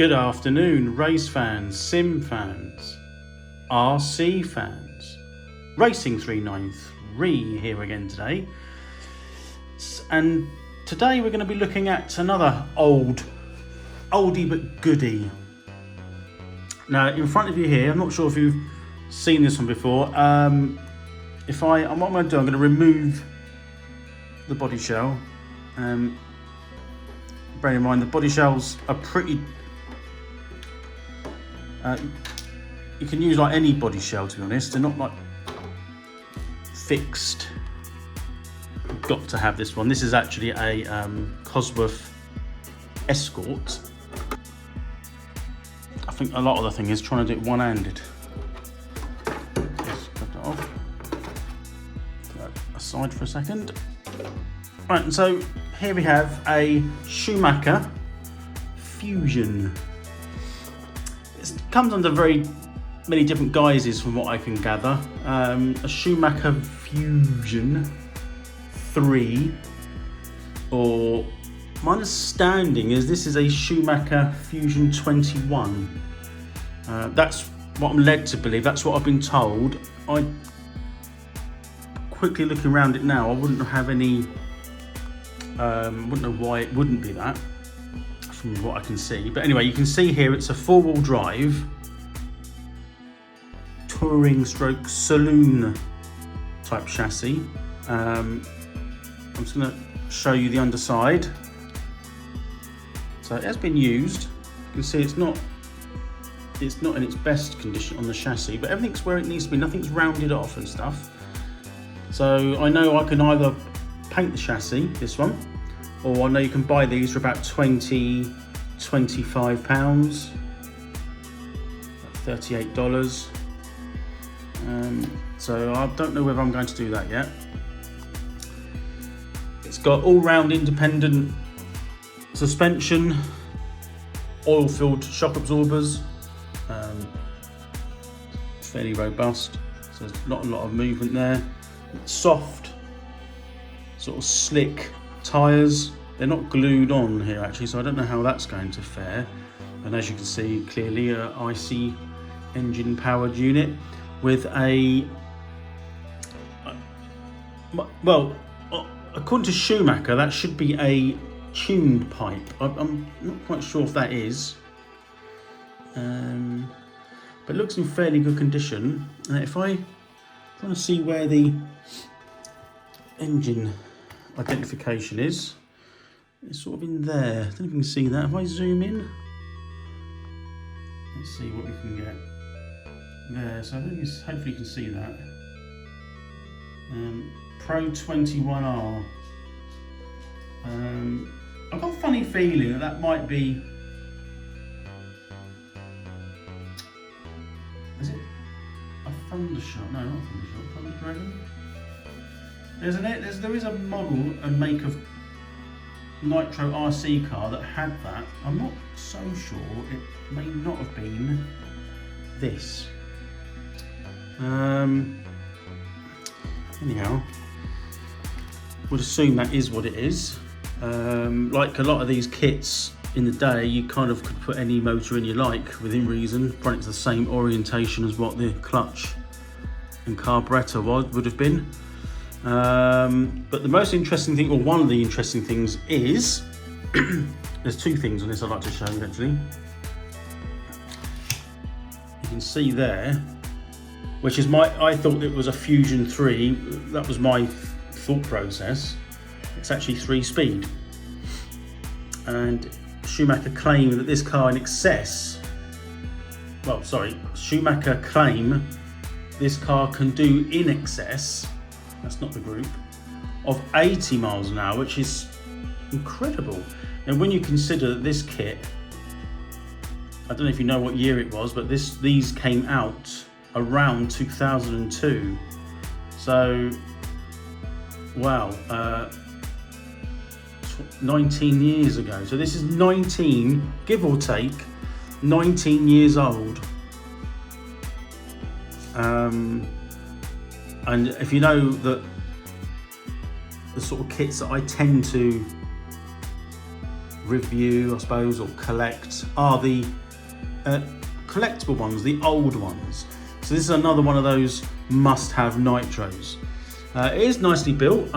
Good afternoon, race fans, sim fans, RC fans. Racing 393 here again today. And today we're going to be looking at another oldie but goodie. Now in front of you here, I'm not sure if you've seen this one before. What I'm going to remove the body shell. Bear in mind the body shells are pretty. You can use like any body shell, to be honest. They're not like fixed. You've got to have this one. This is actually a Cosworth Escort. I think a lot of the thing is trying to do it one-handed. Just cut that off. Put that aside for a second. Right, and so here we have a Schumacher Fusion. It comes under very many different guises from what I can gather. A Schumacher Fusion 3, or my understanding is this is a Schumacher Fusion 21. That's what I'm led to believe, that's what I've been told. I quickly looking around it now, I wouldn't have any, wouldn't know why it wouldn't be that from what I can see. But anyway, you can see here it's a four-wheel drive touring stroke saloon type chassis. I'm just going to show you the underside. So it has been used. You can see it's not in its best condition on the chassis, but everything's where it needs to be. Nothing's rounded off and stuff. So I know I can either paint the chassis, this one, or I know you can buy these for about £25, $38. So I don't know whether I'm going to do that yet. It's got all-round independent suspension, oil-filled shock absorbers, fairly robust, so there's not a lot of movement there. Soft, sort of slick tyres. They're not glued on here actually, so I don't know how that's going to fare. And as you can see clearly, a IC engine powered unit with a, well, according to Schumacher, that should be a tuned pipe. I'm not quite sure if that is, but it looks in fairly good condition. If I want to see where the engine identification is, it's sort of in there. I don't know if you can see that. If I zoom in, let's see what we can get there. So I think hopefully you can see that. Pro 21R. I've got a funny feeling that might be. Is it a Thundershot? No, not Thundershot. Thunder Dragon. There is a model and make of Nitro RC car that had that. I'm not so sure. It may not have been this. Anyhow, would assume that is what it is. Like a lot of these kits in the day, you kind of could put any motor in you like within reason. Probably it's the same orientation as what the clutch and carburetor would have been. But the most interesting thing, or one of the interesting things, is there's two things on this I'd like to show you actually. You can see there, which is I thought it was a Fusion 3. That was my thought process. It's actually 3-speed. And Schumacher claim that this car in excess, Schumacher claim this car can do in excess, that's not the group, of 80 miles an hour, which is incredible. And when you consider that this kit, I don't know if you know what year it was, but these came out around 2002. So, wow, 19 years ago. So this is 19, give or take, 19 years old. And if you know that the sort of kits that I tend to review, I suppose, or collect are the collectible ones, the old ones. So this is another one of those must-have nitros. It is nicely built.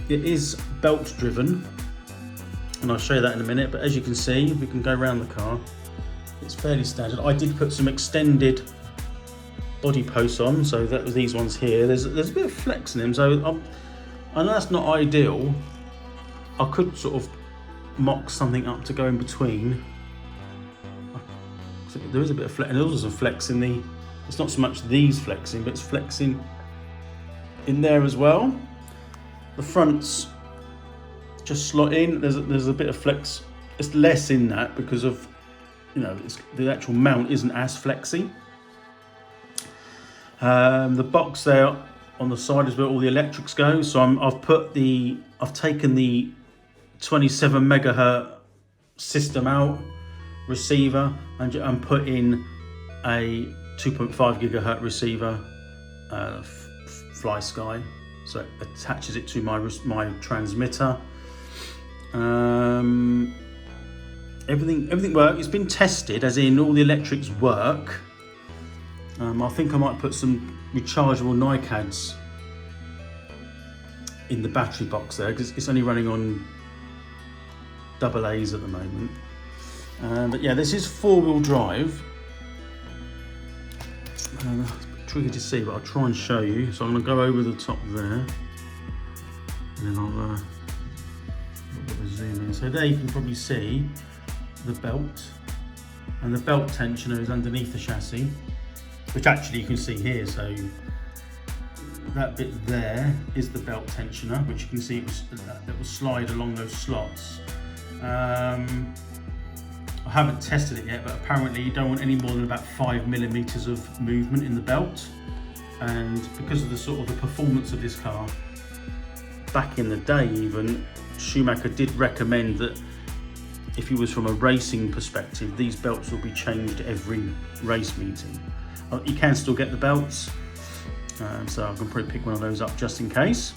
It is belt driven, and I'll show you that in a minute. But as you can see, we can go around the car. It's fairly standard. I did put some extended body posts on, so that was these ones here. There's a bit of flex in them, so I know that's not ideal. I could sort of mock something up to go in between. There is a bit of flex, and there's also some flex in the. It's not so much these flexing, but it's flexing in there as well. The fronts just slot in. There's a bit of flex. It's less in that because of, you know, the actual mount isn't as flexy. The box there on the side is where all the electrics go. So I've taken the 27 megahertz system out, receiver, and put in a 2.5 gigahertz receiver, Fly Sky. So it attaches it to my transmitter. Everything works. It's been tested, as in all the electrics work. I think I might put some rechargeable NiCads in the battery box there, because it's only running on AA's at the moment. But yeah, this is 4-wheel drive. It's a bit tricky to see, but I'll try and show you. So I'm going to go over the top there, and then I'll zoom in. So there you can probably see the belt, and the belt tensioner is underneath the chassis, which actually you can see here. So that bit there is the belt tensioner, which you can see that will slide along those slots. I haven't tested it yet, but apparently you don't want any more than about 5 millimeters of movement in the belt. And because of the sort of the performance of this car, back in the day even, Schumacher did recommend that if you was from a racing perspective, these belts will be changed every race meeting. You can still get the belts, so I can probably pick one of those up just in case.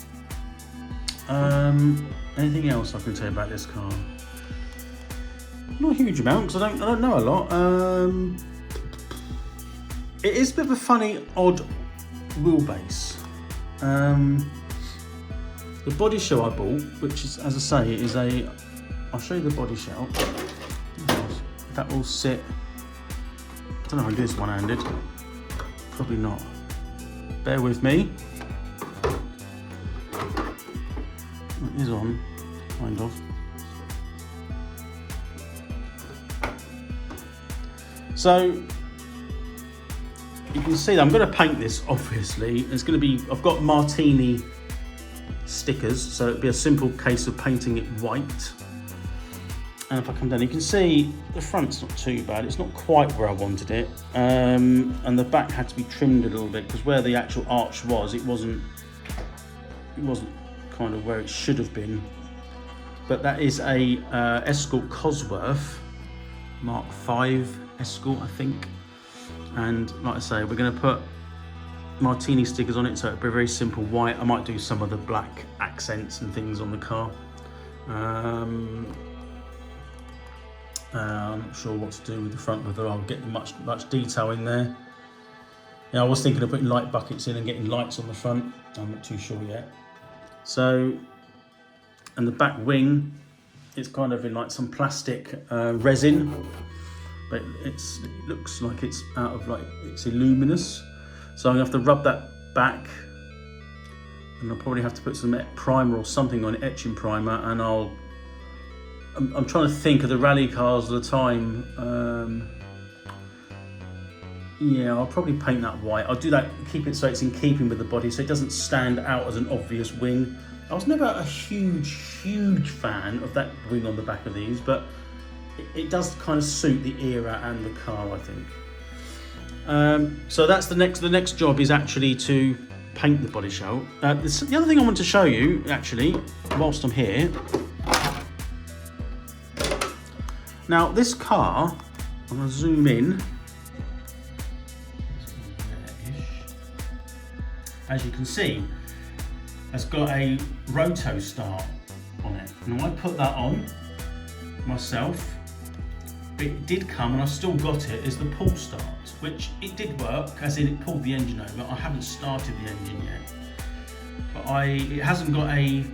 Anything else I can tell you about this car? Not a huge amount, because I don't know a lot. It is a bit of a funny, odd wheelbase. The body shell I bought, which is, as I say, is a. I'll show you the body shell. That will sit. I don't know how to do this one-handed. Probably not. Bear with me. It is on, kind of. So you can see that I'm going to paint this. Obviously, it's going to be. I've got Martini stickers, so it'll be a simple case of painting it white. And if I come down, you can see the front's not too bad. It's not quite where I wanted it, and the back had to be trimmed a little bit because where the actual arch was, it wasn't kind of where it should have been. But that is a Escort Cosworth Mark V Escort, I think. And like I say, we're going to put Martini stickers on it, so it'll be very simple white. I might do some of the black accents and things on the car. I'm not sure what to do with the front, whether I'll get much detail in there. Yeah, I was thinking of putting light buckets in and getting lights on the front. I'm not too sure yet. So, and the back wing, it's kind of in like some plastic resin, but it looks like it's out of it's illuminous. So I'm gonna have to rub that back, and I'll probably have to put some primer or something on it, etching primer, and I'm trying to think of the rally cars of the time. Yeah, I'll probably paint that white. I'll do that, keep it so it's in keeping with the body, so it doesn't stand out as an obvious wing. I was never a huge fan of that wing on the back of these, but it does kind of suit the era and the car, I think. So that's the next job is actually to paint the body shell. The other thing I want to show you, actually, whilst I'm here. Now this car, I'm going to zoom in. As you can see, has got a roto start on it. Now I put that on myself. It did come, and I still got it, is the pull start, which it did work, as in it pulled the engine over. I haven't started the engine yet, but it hasn't got a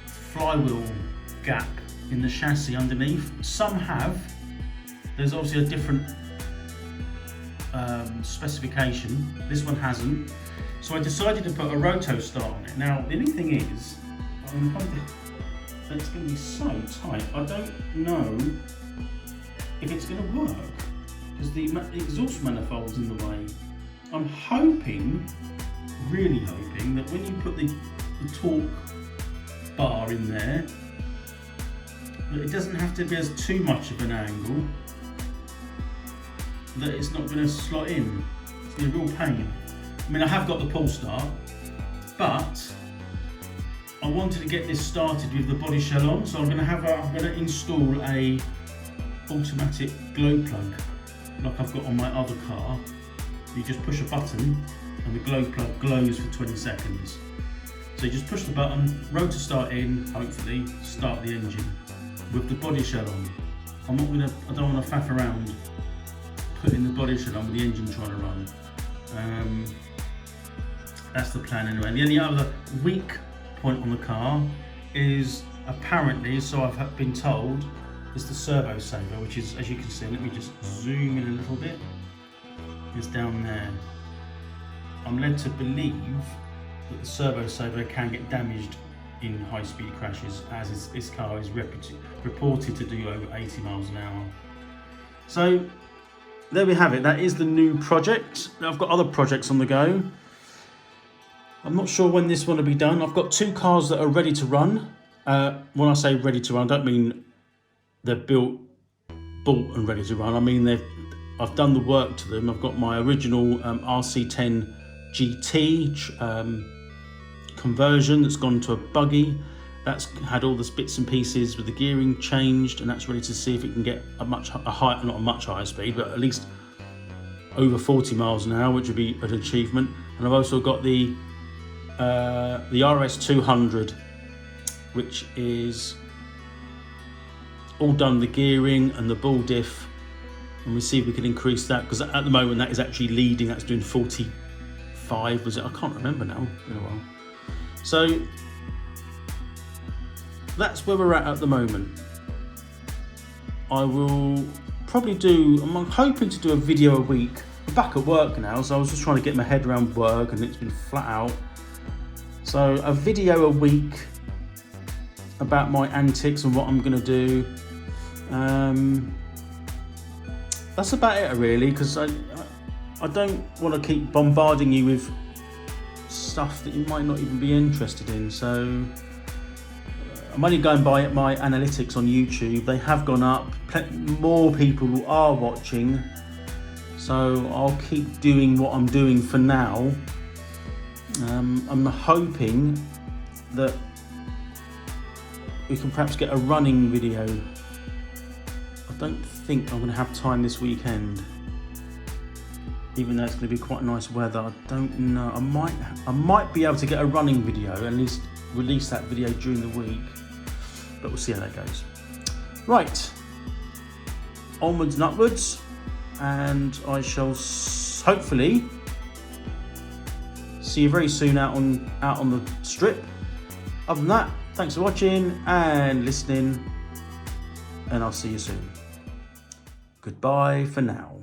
flywheel gap in the chassis underneath. Some have. There's obviously a different specification. This one hasn't. So I decided to put a roto start on it. Now, the only thing is, I'm hoping that it's going to be so tight. I don't know if it's going to work, because the exhaust manifold's in the way. I'm hoping, really hoping, that when you put the torque bar in there, that it doesn't have to be as too much of an angle, that it's not going to slot in. It's going to be a real pain. I mean, I have got the pull start, but I wanted to get this started with the body shell on, so I'm going to install a automatic glow plug, like I've got on my other car. You just push a button and the glow plug glows for 20 seconds. So you just push the button, rotor start in, hopefully start the engine with the body shell on. I don't want to faff around putting the body shell on with the engine trying to run. That's the plan anyway. And the only other weak point on the car is, apparently, so I've been told, is the servo saver, which is, as you can see, let me just zoom in a little bit, is down there. I'm led to believe that the servo saver can get damaged in high-speed crashes, as this car is reported to do over 80 miles an hour. So there we have it. That is the new project. I've got other projects on the go. I'm not sure when this one will be done. I've got 2 cars that are ready to run. When I say ready to run, I don't mean they're bought and ready to run. I mean I've done the work to them. I've got my original RC10 GT conversion that's gone to a buggy. That's had all the bits and pieces with the gearing changed, and that's ready to see if it can get not a much higher speed, but at least over 40 miles an hour, which would be an achievement. And I've also got the RS200, which is all done, the gearing and the ball diff, and we see if we can increase that, because at the moment that is actually leading. That's doing 45, was it? I can't remember now, it's been a while. So that's where we're at the moment. I will probably I'm hoping to do a video a week. I'm back at work now, so I was just trying to get my head around work, and it's been flat out. So a video a week about my antics and what I'm going to do. That's about it really, because I don't want to keep bombarding you with stuff that you might not even be interested in. So I'm only going by my analytics on YouTube. They have gone up, more people are watching, so I'll keep doing what I'm doing for now. I'm hoping that we can perhaps get a running video. I don't think I'm going to have time this weekend, even though it's going to be quite nice weather. I don't know. I might be able to get a running video, at least release that video during the week, but we'll see how that goes. Right, onwards and upwards, and I shall hopefully see you very soon out on the strip. Other than that, thanks for watching and listening, and I'll see you soon. Goodbye for now.